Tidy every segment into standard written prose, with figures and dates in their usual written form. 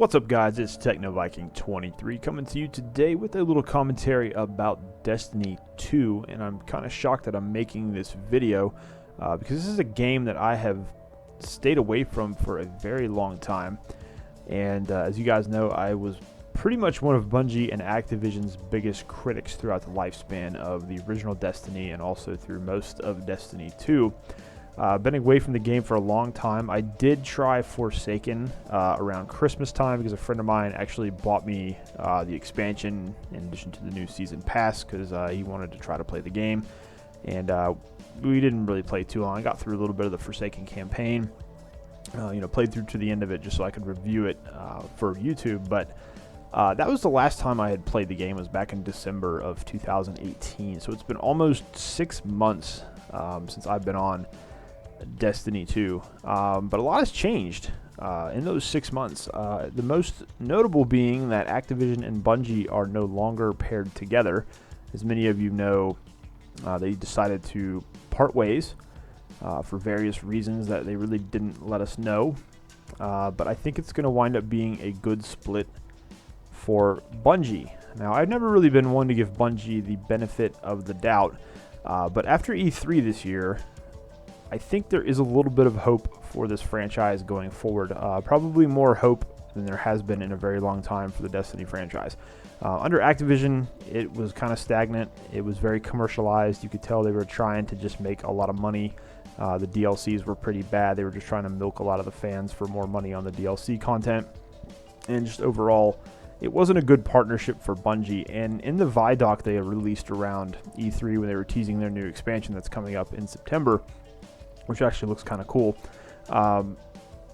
What's up, guys? It's TechnoViking23 coming to you today with a little commentary about Destiny 2, and I'm kind of shocked that I'm making this video because this is a game that I have stayed away from for a very long time. And as you guys know, I was pretty much one of Bungie and Activision's biggest critics throughout the lifespan of the original Destiny and also through most of Destiny 2. Been away from the game for a long time. I did try Forsaken around Christmas time because a friend of mine actually bought me the expansion in addition to the new season pass because he wanted to try to play the game. And we didn't really play too long. I got through a little bit of the Forsaken campaign. Played through to the end of it just so I could review it for YouTube. But that was the last time I had played the game. It was back in December of 2018. So it's been almost 6 months since I've been on Destiny 2, but a lot has changed in those 6 months. The most notable being that Activision and Bungie are no longer paired together. As many of you know, they decided to part ways for various reasons that they really didn't let us know, but I think it's going to wind up being a good split for Bungie. Now, I've never really been one to give Bungie the benefit of the doubt, but after E3 this year, I think there is a little bit of hope for this franchise going forward. Probably more hope than there has been in a very long time for the Destiny franchise. Under Activision, it was kind of stagnant. It was very commercialized. You could tell they were trying to just make a lot of money. The DLCs were pretty bad. They were just trying to milk a lot of the fans for more money on the DLC content. And just overall, it wasn't a good partnership for Bungie. And in the Vidoc they released around E3 when they were teasing their new expansion that's coming up in September, which actually looks kind of cool.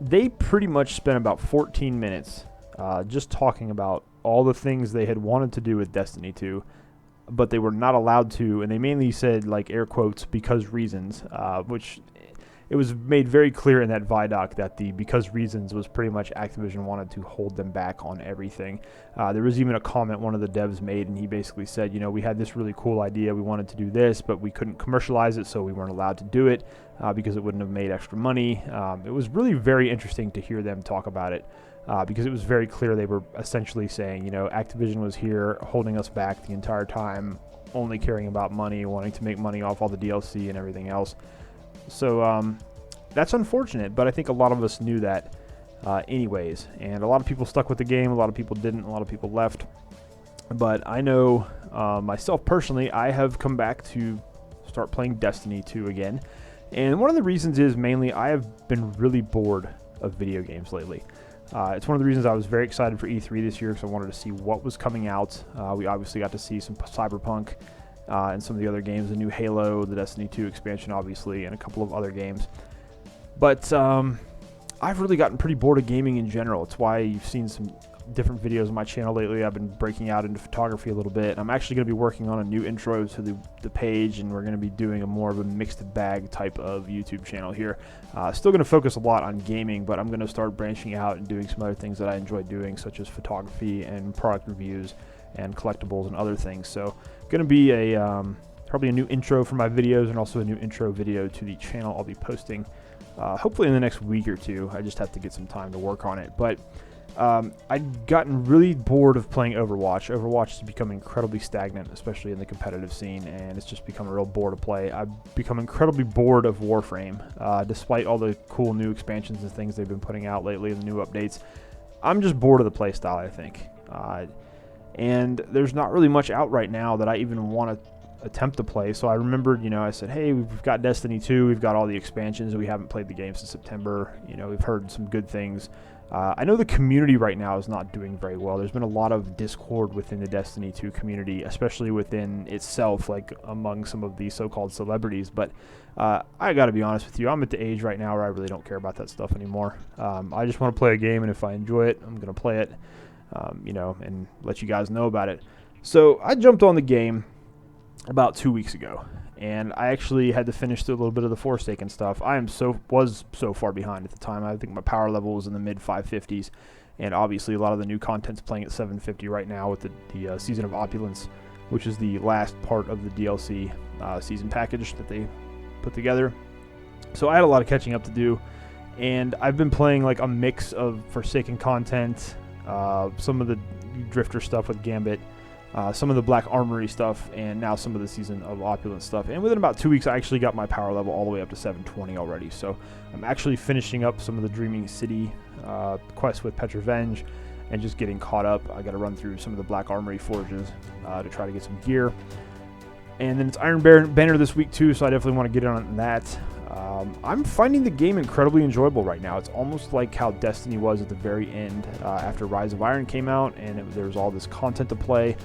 They pretty much spent about 14 minutes just talking about all the things they had wanted to do with Destiny 2, but they were not allowed to, and they mainly said, like, air quotes, because reasons, which it was made very clear in that Vidoc that the because reasons was pretty much Activision wanted to hold them back on everything. There was even a comment one of the devs made, and he basically said, we had this really cool idea, we wanted to do this, but we couldn't commercialize it, so we weren't allowed to do it because it wouldn't have made extra money. It was really very interesting to hear them talk about it because it was very clear they were essentially saying, Activision was here holding us back the entire time, only caring about money, wanting to make money off all the DLC and everything else. So that's unfortunate, but I think a lot of us knew that anyways. And a lot of people stuck with the game, a lot of people didn't, a lot of people left. But I know myself personally, I have come back to start playing Destiny 2 again. And one of the reasons is mainly I have been really bored of video games lately. It's one of the reasons I was very excited for E3 this year because I wanted to see what was coming out. We obviously got to see some Cyberpunk and some of the other games, the new Halo, the Destiny 2 expansion, obviously, and a couple of other games. But I've really gotten pretty bored of gaming in general. It's why you've seen some different videos on my channel lately. I've been breaking out into photography a little bit. I'm actually going to be working on a new intro to the page, and we're going to be doing a more of a mixed bag type of YouTube channel here. Still going to focus a lot on gaming, but I'm going to start branching out and doing some other things that I enjoy doing, such as photography and product reviews and collectibles and other things. So going to be probably a new intro for my videos and also a new intro video to the channel I'll be posting hopefully in the next week or two. I just have to get some time to work on it. But I'd gotten really bored of playing Overwatch. Overwatch has become incredibly stagnant, especially in the competitive scene, and it's just become a real bore to play. I've become incredibly bored of Warframe, despite all the cool new expansions and things they've been putting out lately and the new updates. I'm just bored of the playstyle, I think. And there's not really much out right now that I even want to attempt to play. So I remembered, I said, hey, we've got Destiny 2, we've got all the expansions, we haven't played the game since September. We've heard some good things. I know the community right now is not doing very well. There's been a lot of discord within the Destiny 2 community, especially within itself, like among some of the so-called celebrities. But I got to be honest with you, I'm at the age right now where I really don't care about that stuff anymore. I just want to play a game, and if I enjoy it, I'm going to play it, and let you guys know about it. So I jumped on the game about 2 weeks ago, and I actually had to finish through a little bit of the Forsaken stuff. I was so far behind at the time. I think my power level was in the mid 550s, and obviously a lot of the new content's playing at 750 right now with the season of Opulence, which is the last part of the DLC season package that they put together. So I had a lot of catching up to do, and I've been playing like a mix of Forsaken content, some of the Drifter stuff with Gambit, some of the Black Armory stuff, and now some of the Season of Opulence stuff. And within about 2 weeks, I actually got my power level all the way up to 720 already. So I'm actually finishing up some of the Dreaming City quests with Petrevenge and just getting caught up. I got to run through some of the Black Armory forges to try to get some gear. And then it's Iron Banner this week too, so I definitely want to get on that. I'm finding the game incredibly enjoyable right now. It's almost like how Destiny was at the very end after Rise of Iron came out, and there was all this content to play.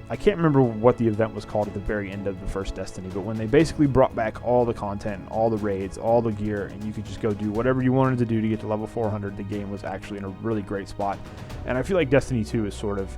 I can't remember what the event was called at the very end of the first Destiny, but when they basically brought back all the content, all the raids, all the gear, and you could just go do whatever you wanted to do to get to level 400, the game was actually in a really great spot. And I feel like Destiny 2 is sort of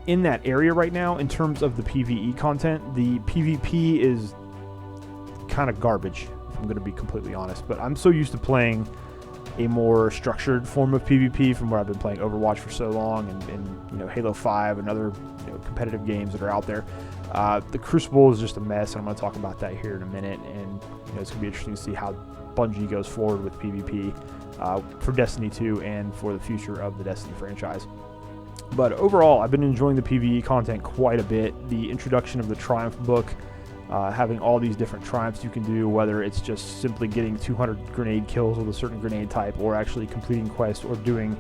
in that area right now in terms of the PvE content. The PvP is kind of garbage, if I'm going to be completely honest, but I'm so used to playing a more structured form of PvP from where I've been playing Overwatch for so long, and Halo 5 and other competitive games that are out there. The Crucible is just a mess, and I'm going to talk about that here in a minute, and it's going to be interesting to see how Bungie goes forward with PvP for Destiny 2 and for the future of the Destiny franchise. But overall, I've been enjoying the PvE content quite a bit. The introduction of the Triumph book, having all these different triumphs you can do, whether it's just simply getting 200 grenade kills with a certain grenade type, or actually completing quests, or doing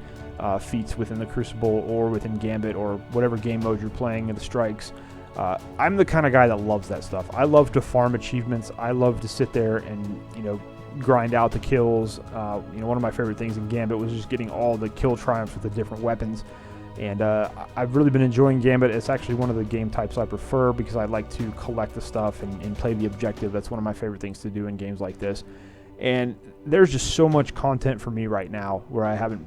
feats within the Crucible or within Gambit, or whatever game mode you're playing in the strikes. I'm the kind of guy that loves that stuff. I love to farm achievements. I love to sit there and grind out the kills. One of my favorite things in Gambit was just getting all the kill triumphs with the different weapons. And I've really been enjoying Gambit. It's actually one of the game types I prefer because I like to collect the stuff and play the objective. That's one of my favorite things to do in games like this. And there's just so much content for me right now where I haven't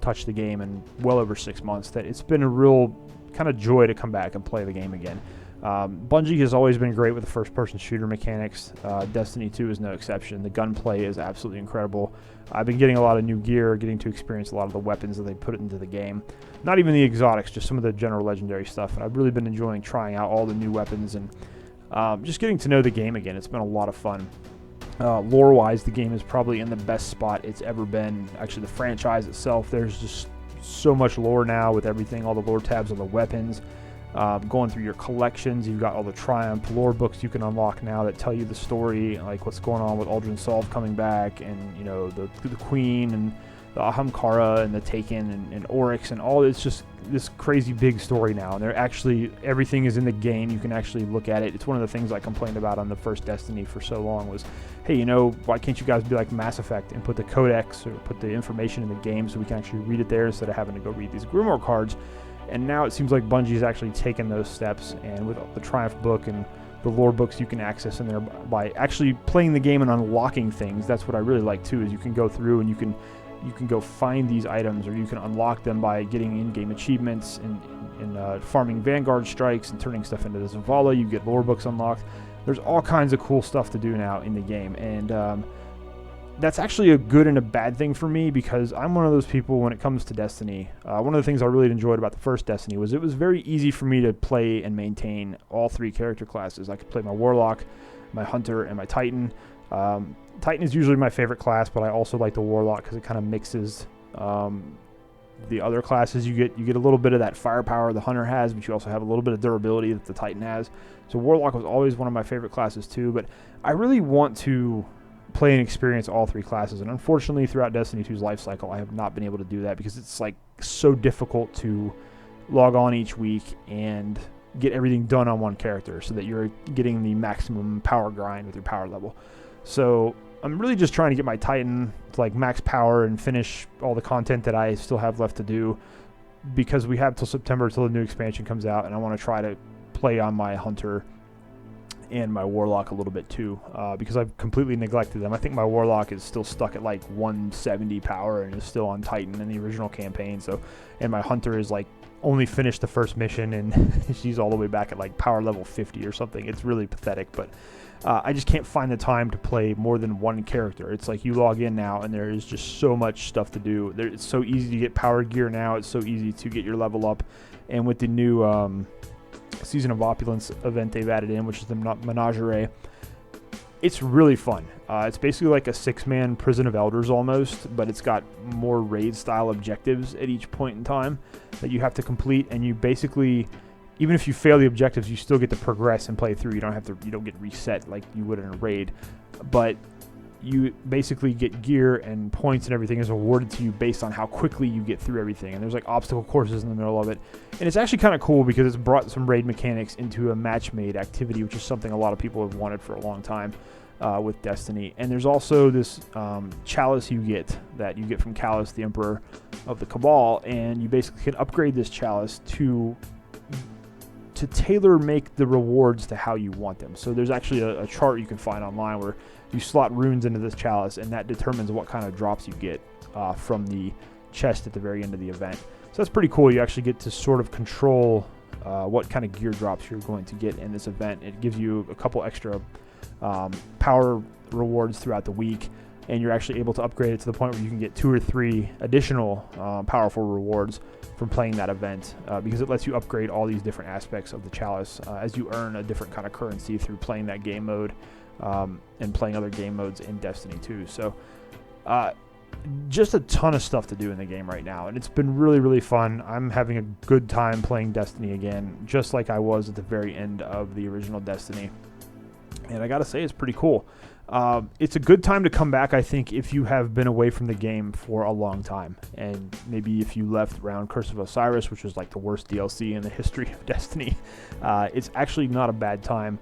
touched the game in well over 6 months that it's been a real kind of joy to come back and play the game again. Bungie has always been great with the first-person shooter mechanics. Destiny 2 is no exception. The gunplay is absolutely incredible. I've been getting a lot of new gear, getting to experience a lot of the weapons that they put into the game. Not even the exotics, just some of the general legendary stuff. And I've really been enjoying trying out all the new weapons and just getting to know the game again. It's been a lot of fun. Lore-wise, the game is probably in the best spot it's ever been. Actually, the franchise itself, there's just so much lore now with everything, all the lore tabs on the weapons. Going through your collections, you've got all the Triumph lore books you can unlock now that tell you the story, like what's going on with Aldrin Solve coming back, and the Queen and the Ahamkara and the Taken and Oryx and all. It's just this crazy big story now, and they're actually, everything is in the game. You can actually look at it. It's one of the things I complained about on the first Destiny for so long was, hey, why can't you guys be like Mass Effect and put the codex or put the information in the game so we can actually read it there instead of having to go read these Grimoire cards? And now it seems like Bungie's actually taken those steps, and with the Triumph book and the lore books you can access in there by actually playing the game and unlocking things. That's what I really like too, is you can go through and you can go find these items, or you can unlock them by getting in-game achievements and farming Vanguard strikes and turning stuff into the Zavala. You get lore books unlocked. There's all kinds of cool stuff to do now in the game, and that's actually a good and a bad thing for me, because I'm one of those people when it comes to Destiny. One of the things I really enjoyed about the first Destiny was it was very easy for me to play and maintain all three character classes. I could play my Warlock, my Hunter, and my Titan. Titan is usually my favorite class, but I also like the Warlock because it kind of mixes the other classes. You get a little bit of that firepower the Hunter has, but you also have a little bit of durability that the Titan has. So Warlock was always one of my favorite classes too, but I really want to play and experience all three classes, and unfortunately throughout Destiny 2's life cycle I have not been able to do that because it's like so difficult to log on each week and get everything done on one character so that you're getting the maximum power grind with your power level. So I'm really just trying to get my Titan to like max power and finish all the content that I still have left to do, because we have till September till the new expansion comes out, and I want to try to play on my Hunter and my Warlock a little bit too, because I've completely neglected them. I think my Warlock is still stuck at like 170 power and is still on Titan in the original campaign. So, and my Hunter is like only finished the first mission and she's all the way back at like power level 50 or something. It's really pathetic, but I just can't find the time to play more than one character. It's like you log in now and there is just so much stuff to do. It's so easy to get power gear now. It's so easy to get your level up, and with the new Season of Opulence event they've added in, which is the Menagerie, It's really fun. It's basically like a 6-man Prison of Elders almost, but it's got more raid-style objectives at each point in time that you have to complete, and you basically, even if you fail the objectives, you still get to progress and play through. You don't get reset like you would in a raid, but you basically get gear and points and everything is awarded to you based on how quickly you get through everything. And there's like obstacle courses in the middle of it. And it's actually kind of cool because it's brought some raid mechanics into a match-made activity, which is something a lot of people have wanted for a long time with Destiny. And there's also this chalice you get from Callus, the Emperor of the Cabal, and you basically can upgrade this chalice to tailor make the rewards to how you want them. So there's actually a chart you can find online where you slot runes into this chalice, and that determines what kind of drops you get from the chest at the very end of the event. So that's pretty cool. You actually get to sort of control what kind of gear drops you're going to get in this event. It gives you a couple extra power rewards throughout the week, and you're actually able to upgrade it to the point where you can get 2 or 3 additional powerful rewards from playing that event, because it lets you upgrade all these different aspects of the chalice as you earn a different kind of currency through playing that game mode and playing other game modes in Destiny 2. So just a ton of stuff to do in the game right now, and it's been really, really fun. I'm having a good time playing Destiny again, just like I was at the very end of the original Destiny, and I gotta say, it's pretty cool. It's a good time to come back, I think, if you have been away from the game for a long time, and maybe if you left around Curse of Osiris, which was like the worst DLC in the history of Destiny. It's actually not a bad time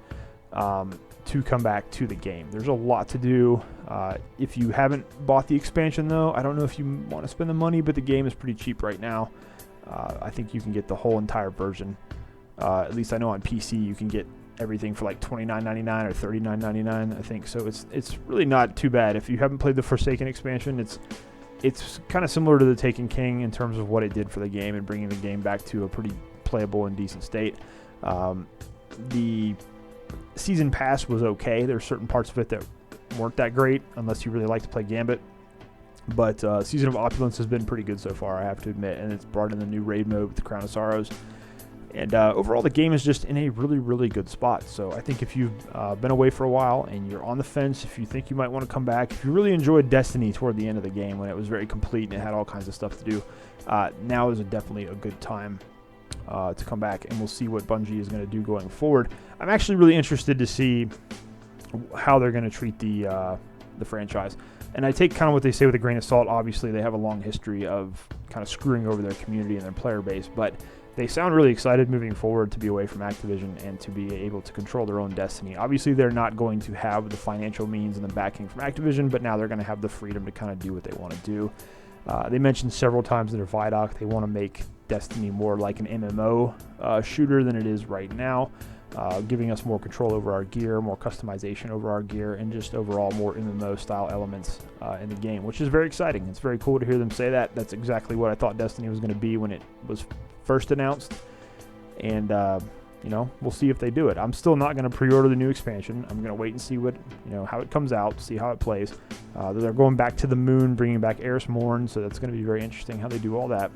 to come back to the game. There's a lot to do. If you haven't bought the expansion, though, I don't know if you want to spend the money, but the game is pretty cheap right now. I think you can get the whole entire version. At least I know on PC you can get everything for like $29.99 or $39.99, I think. So it's really not too bad. If you haven't played the Forsaken expansion, it's kind of similar to the Taken King in terms of what it did for the game and bringing the game back to a pretty playable and decent state. The Season Pass was okay. There's certain parts of it that weren't that great unless you really like to play Gambit. But Season of Opulence has been pretty good so far, I have to admit, and it's brought in the new raid mode with the Crown of Sorrows. And overall, the game is just in a really, really good spot. So I think if you've been away for a while and you're on the fence, if you think you might want to come back, if you really enjoyed Destiny toward the end of the game when it was very complete and it had all kinds of stuff to do, now is definitely a good time to come back, and we'll see what Bungie is going to do going forward. I'm actually really interested to see how they're going to treat the franchise. And I take kind of what they say with a grain of salt. Obviously, they have a long history of kind of screwing over their community and their player base, but they sound really excited moving forward to be away from Activision and to be able to control their own destiny. Obviously, they're not going to have the financial means and the backing from Activision, but now they're going to have the freedom to kind of do what they want to do. They mentioned several times in their Vidoc they want to make Destiny more like an MMO shooter than it is right now, giving us more control over our gear, more customization over our gear, and just overall more MMO-style elements in the game, which is very exciting. It's very cool to hear them say that. That's exactly what I thought Destiny was going to be when it was first announced, and you know, we'll see if they do it. I'm still not going to pre-order the new expansion. I'm going to wait and see what, how it comes out, see how it plays. They're going back to the moon, bringing back Eris Morn, so that's going to be very interesting how they do all that.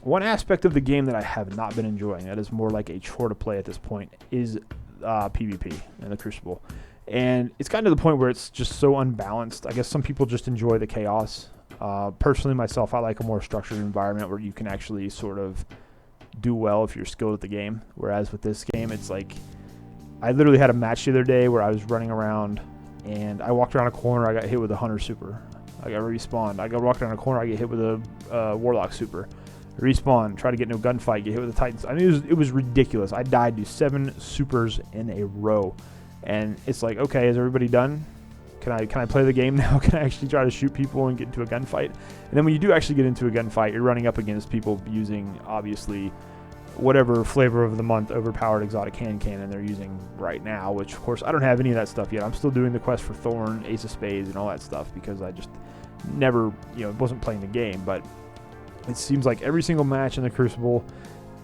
One aspect of the game that I have not been enjoying, that is more like a chore to play at this point, is PvP in the Crucible. And it's gotten to the point where it's just so unbalanced. I guess some people just enjoy the chaos. Personally, myself, I like a more structured environment where you can actually sort of do well if you're skilled at the game. Whereas with this game, it's like, I literally had a match the other day where I was running around and I walked around a corner, I got hit with a Hunter super. I got respawned. I got walked around a corner, I get hit with a Warlock super. Respawn, try to get into a gunfight, get hit with the Titans. I mean, it was ridiculous. I died to 7 supers in a row. And it's like, okay, is everybody done? Can I play the game now? Can I actually try to shoot people and get into a gunfight? And then when you do actually get into a gunfight, you're running up against people using, obviously, whatever flavor of the month overpowered exotic hand cannon they're using right now, which, of course, I don't have any of that stuff yet. I'm still doing the quest for Thorn, Ace of Spades, and all that stuff because I just never, wasn't playing the game. But it seems like every single match in the Crucible,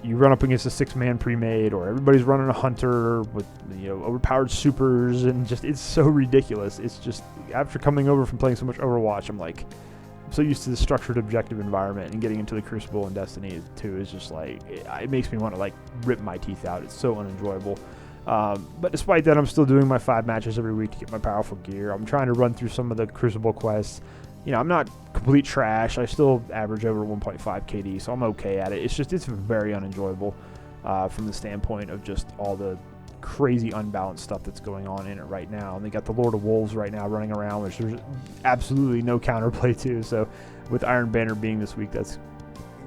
you run up against a 6-man pre-made, or everybody's running a hunter with overpowered supers, and just it's so ridiculous. It's just, after coming over from playing so much Overwatch, I'm so used to the structured objective environment, and getting into the Crucible and Destiny 2 is just like, it makes me want to rip my teeth out. It's so unenjoyable. But despite that, I'm still doing my 5 matches every week to get my powerful gear. I'm trying to run through some of the Crucible quests. You know, I'm not complete trash. I still average over 1.5 KD, so I'm okay at it. It's very unenjoyable from the standpoint of just all the crazy unbalanced stuff that's going on in it right now. And they got the Lord of Wolves right now running around, which there's absolutely no counterplay to. So with Iron Banner being this week, that's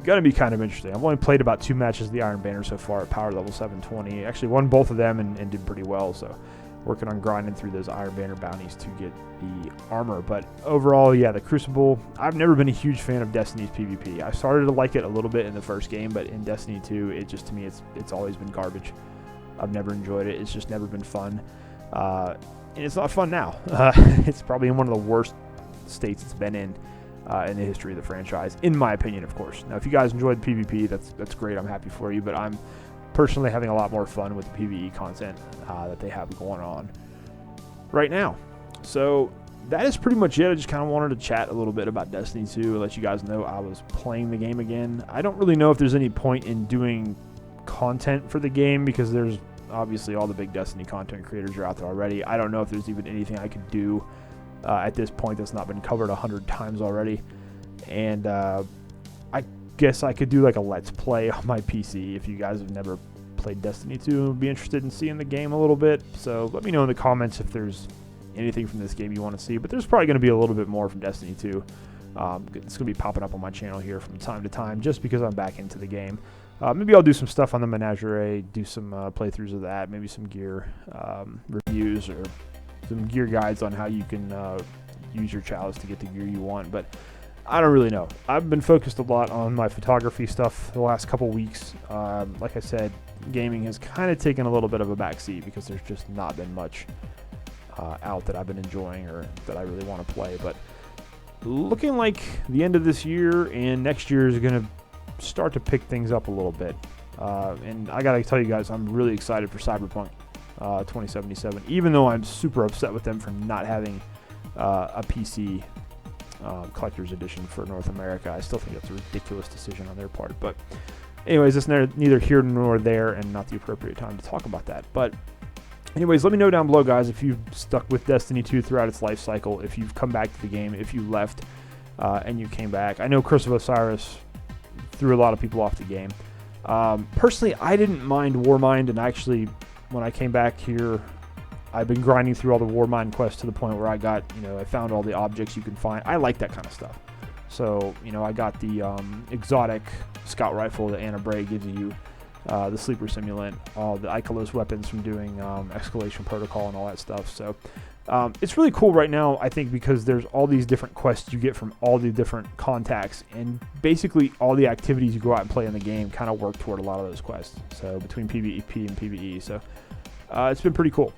going to be kind of interesting. I've only played about 2 matches of the Iron Banner so far at power level 720. Actually won both of them and did pretty well. So working on grinding through those Iron Banner bounties to get the armor. But overall, yeah, the Crucible, I've never been a huge fan of Destiny's PvP. I started to like it a little bit in the first game, but in Destiny 2, it just, to me, it's always been garbage. I've never enjoyed it. It's just never been fun. And it's not fun now. It's probably in one of the worst states it's been in the history of the franchise, in my opinion, of course. Now, if you guys enjoyed the PvP, that's great. I'm happy for you, but I'm personally having a lot more fun with the PvE content that they have going on right now. So that is pretty much it. I just kind of wanted to chat a little bit about Destiny 2, let you guys know I was playing the game again. I don't really know if there's any point in doing content for the game because there's obviously all the big Destiny content creators are out there already. I don't know if there's even anything I could do at this point that's not been covered 100 times already. And I guess I could do like a let's play on my PC if you guys have never played Destiny 2 and would be interested in seeing the game a little bit. So let me know in the comments if there's anything from this game you want to see, but there's probably going to be a little bit more from Destiny 2. It's going to be popping up on my channel here from time to time just because I'm back into the game. Maybe I'll do some stuff on the Menagerie, do some playthroughs of that, maybe some gear reviews or some gear guides on how you can use your chalice to get the gear you want, but I don't really know. I've been focused a lot on my photography stuff the last couple weeks. Like I said, gaming has kind of taken a little bit of a backseat because there's just not been much out that I've been enjoying or that I really want to play, but looking like the end of this year and next year is going to start to pick things up a little bit. And I gotta tell you guys, I'm really excited for Cyberpunk 2077, even though I'm super upset with them for not having a PC collector's edition for North America. I still think that's a ridiculous decision on their part, but anyways, it's neither here nor there and not the appropriate time to talk about that. But anyways, let me know down below, guys, if you've stuck with Destiny 2 throughout its life cycle, if you've come back to the game, if you left and you came back. I know Curse of Osiris threw a lot of people off the game. Personally, I didn't mind Warmind, and actually, when I came back here, I've been grinding through all the Warmind quests to the point where I got, I found all the objects you can find. I like that kind of stuff. So, I got the exotic scout rifle that Anna Bray gives you, the sleeper simulant, all the Ikelos weapons from doing Escalation Protocol and all that stuff. So, it's really cool right now, I think, because there's all these different quests you get from all the different contacts, and basically all the activities you go out and play in the game kind of work toward a lot of those quests. So between PvP and PvE, so it's been pretty cool.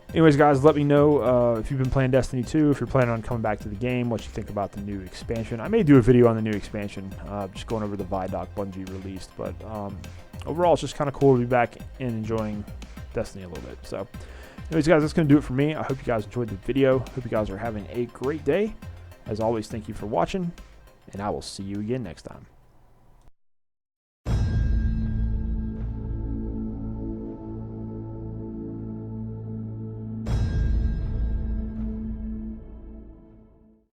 Anyways, guys, let me know if you've been playing Destiny 2, if you're planning on coming back to the game, what you think about the new expansion. I may do a video on the new expansion, just going over the Vidoc Bungie released, but overall, it's just kind of cool to be back and enjoying Destiny a little bit. So anyways, guys, that's going to do it for me. I hope you guys enjoyed the video. Hope you guys are having a great day. As always, thank you for watching, and I will see you again next time.